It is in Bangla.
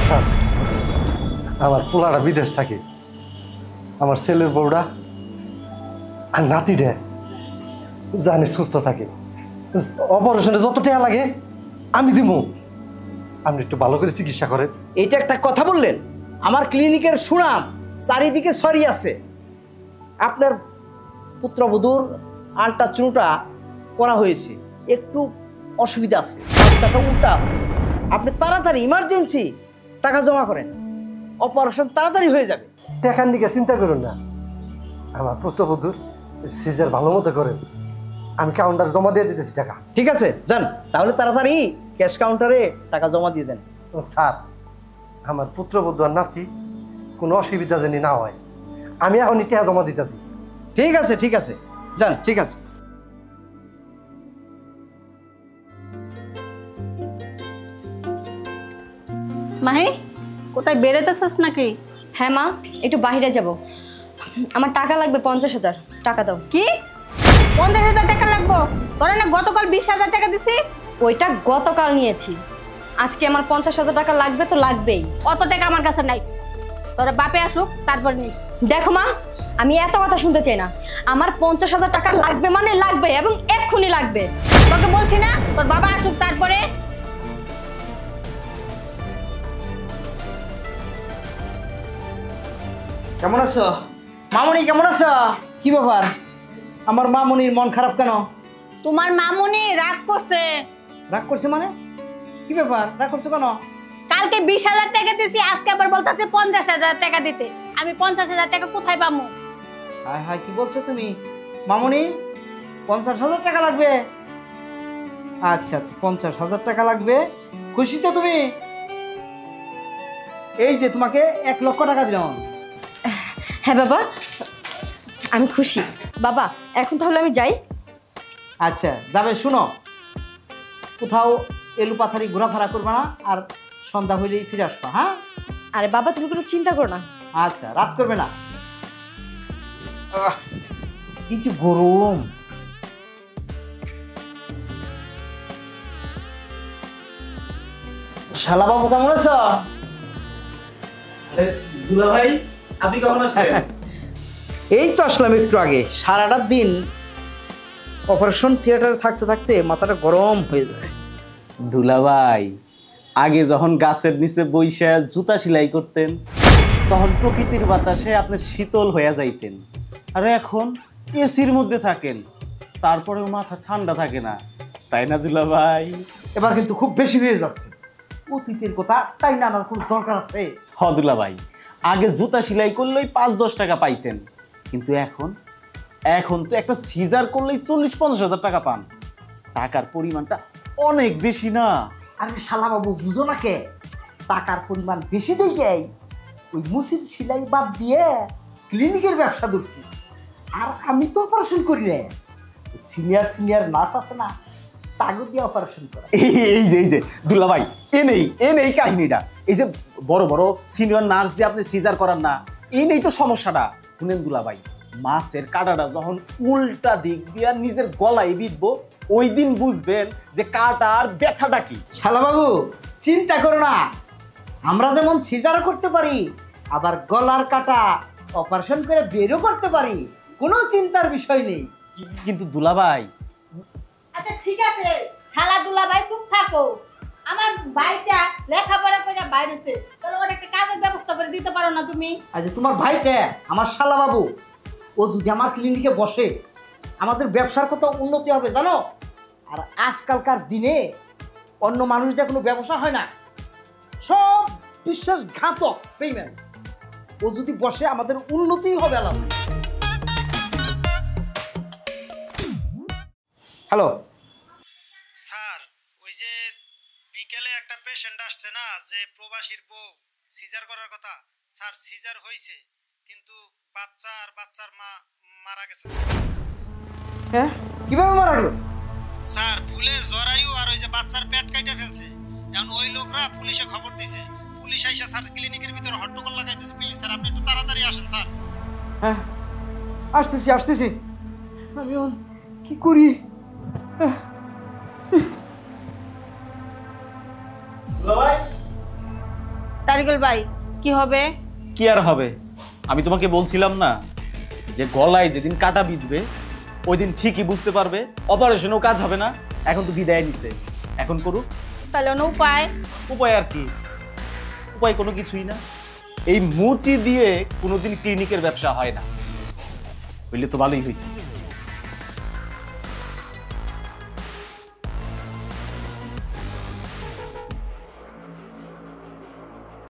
স্যার আমার পোলাটা বিদেশ থাকে, আমার ছেলের বউটা আর নাতিটা জানি সুস্থ থাকে, অপারেশনে যত টাকা লাগে আমি দিব, আপনি একটু ভালো করে চিকিৎসা করেন। এটা একটা কথা বললেন? আমার ক্লিনিকের সুনাম চারিদিকে ছড়িয়ে আছে। আপনার পুত্রবধূর আল্ট্রাসাউন্ডটা করা হয়েছে, একটু অসুবিধা আছে, বাচ্চাটা উল্টা আছে। আপনি তাড়াতাড়ি ইমার্জেন্সি টাকা জমা করেন, অপারেশন তাড়াতাড়ি হয়ে যাবে। টাকার দিকে চিন্তা করুন না, আমার পুত্রবধূর সিজার ভালো মতো করেন, আমি কাউন্টার জমা দিয়ে দিতেছি টাকা। ঠিক আছে, যান তাহলে তাড়াতাড়ি ক্যাশ কাউন্টারে টাকা জমা দিয়ে দেন। স্যার আমার পুত্রবধূ আর নাতি কোনো অসুবিধা জানি না হয়, আমি এখনই টাকা জমা দিতেছি। ঠিক আছে ঠিক আছে, যান। ঠিক আছে। মাহি, কোথায় বেরোতেছিস নাকি? হ্যাঁ মা, একটু বাইরে যাব, আমার টাকা লাগবে 50,000 টাকা দাও। কি 50,000 টাকা লাগবো? তোরা না গতকাল 20,000 টাকা দিছি? ওইটা গতকাল নিয়েছি, আজকে আমার 50,000 টাকা লাগবে তো লাগবেই। অত টাকা আমার কাছে নাই, তোরা বাপে আসুক তারপর নিস। দেখো মা, আমি এত কথা শুনতে চাই না, আমার 50,000 টাকা লাগবে মানে লাগবে এবং এক্ষুনি লাগবে। তোকে বলছি না তোর বাবা আসুক তারপরে। কেমন আছো মামনি? কেমন আছো? কি ব্যাপার, আমার মামনির মন খারাপ কেন? তোমার মামুনি রাগ করছে। রাগ করছে মানে? কি ব্যাপার, রাগ করছো কেন? কালকে 20,000 টাকা দিছি, আজকে আবার বলতেছে 50,000 টাকা দিতে। আমি 50,000 টাকা কোথায় পাবো? হায় হায়, কি বলছো তুমি মামনি? 50,000 টাকা লাগবে? আচ্ছা আচ্ছা, 50,000 টাকা লাগবে। খুশি তো তুমি? এই যে তোমাকে 1 লক্ষ টাকা দিলাম। হ্যাঁ বাবা, আমি খুশি। বাবা এখন তাহলে আমি যাই। আচ্ছা যাবে, শুনো কোথাও এলু পাথারি ঘোরাফেরা করবা না, আর সন্ধ্যা হইলেই ফিরে আসবা। হ্যাঁ? আরে বাবা তুমি কোনো চিন্তা করো না। আচ্ছা, রাত করবে না। কিছু গরম। শালা বাবু কেমন আছো? দুলা ভাই, আপনি কখন আসলেন? এই তো আসলাম একটু আগে। সারাটা দিন অপারেশন থিয়েটারে থাকতে থাকতে মাথাটা গরম হয়ে যায়। দুলা ভাই, আগে যখন গাছের নিচে বইসা জুতা সেলাই করতেন তখন প্রকৃতির বাতাসে আপনি শীতল হয়ে যাইতেন, আর এখন এসির মধ্যে থাকেন, তারপরেও মাথা ঠান্ডা থাকে না, তাই না দুলা ভাই? এবার কিন্তু খুব বেশি হয়ে যাচ্ছে। অতীতের কথা তাই না, আমার কোনো দরকার আছে? হ দুলা ভাই, আগে জুতা সেলাই করলেই 5-10 টাকা পাইতেন, কিন্তু এখন তো একটা সিজার করলেই 40-50 হাজার টাকা পান। টাকার পরিমাণটা অনেক বেশি না? আরে শালা বাবু বুঝো না কে, টাকার পরিমাণ বেশি দিয়ে যাই ওই মুসিদ সেলাই বাদ দিয়ে ক্লিনিকের ব্যবসা ধরছি। আর আমি তো অপারেশন করি রে, সিনিয়র নার্স আছে না, তাকে দিয়ে অপারেশন করে। এই যে দুলা ভাই, এনেই কাহিনীটা। এই যে বড় বড় সিনিয়র নার্স দিয়ে আপনি সিজার করান না, এই তো সমস্যাটা। শুনেন দুলা ভাই, মাছের কাঁটাটা যখন উল্টা দিক দিয়ে নিজের গলায় বিঁধবো, ওই দিন বুঝবেন যে কাঁটার ব্যথাটা কি। শালা বাবু চিন্তা করো না, আমরা যেমন সিজারও করতে পারি, আবার গলার কাটা অপারেশন করে বেরও করতে পারি, কোনো চিন্তার বিষয় নেই। কিন্তু দুলা ভাই, আচ্ছা ঠিক আছে, শালা দুলা ভাই চুপ থাকো। আমার ভাইটা লেখাপড়া করে বাইরেছে, তাহলে ওর একটা কাজের ব্যবস্থা করে দিতে পারো না তুমি? আচ্ছা তোমার ভাইকে, আমার শালা বাবু, ও যদি আমার ক্লিনিকে বসে আমাদের ব্যবসার কত উন্নতি হবে জানো? আর আজকালকার দিনে অন্য মানুষদের কোনো ব্যবসা হয় না, সব বিশ্বাসঘাতক পেমেন্ট। ও যদি বসে আমাদের উন্নতি হবে। আলাদা। হ্যালো স্যার, ওই যে বিকেলে একটা পেশেন্ট আসছে না, যে প্রবাসীর বউ সিজার করার কথা, স্যার সিজার হয়েছে, কিন্তু বাচ্চার মা মারা গেছে। হ্যাঁ, কিভাবে মারা গেল? স্যার ভুলে জরায়ু আর ওই যে বাচ্চার পেট কাইটা ফেলছে। এখন ওই লোকরা পুলিশে খবর দিছে, পুলিশ আইসা স্যার ক্লিনিকের ভিতরে হট্টগোল লাগাইতেছে। প্লিজ স্যার আপনি একটু তাড়াতাড়ি আসেন স্যার। হ্যাঁ আসতেছি। আমি কি করি? দুলা ভাই, তারিকুল ভাই কি হবে? কি আর হবে, আমি তোমাকে বলছিলাম না যে গলায় যেদিন কাটা বিঁধবে ওই দিন ঠিকই বুঝতে পারবে, অপারেশনও কাজ হবে না। এখন তো বিদায় নিছে, এখন করুক। তাহলে অন্য উপায়? উপায় আর কি, উপায় কোনো কিছুই না। এই মুচি দিয়ে কোনোদিন ক্লিনিকের ব্যবসা হয় না, বুঝলে তো ভালোই হইছে।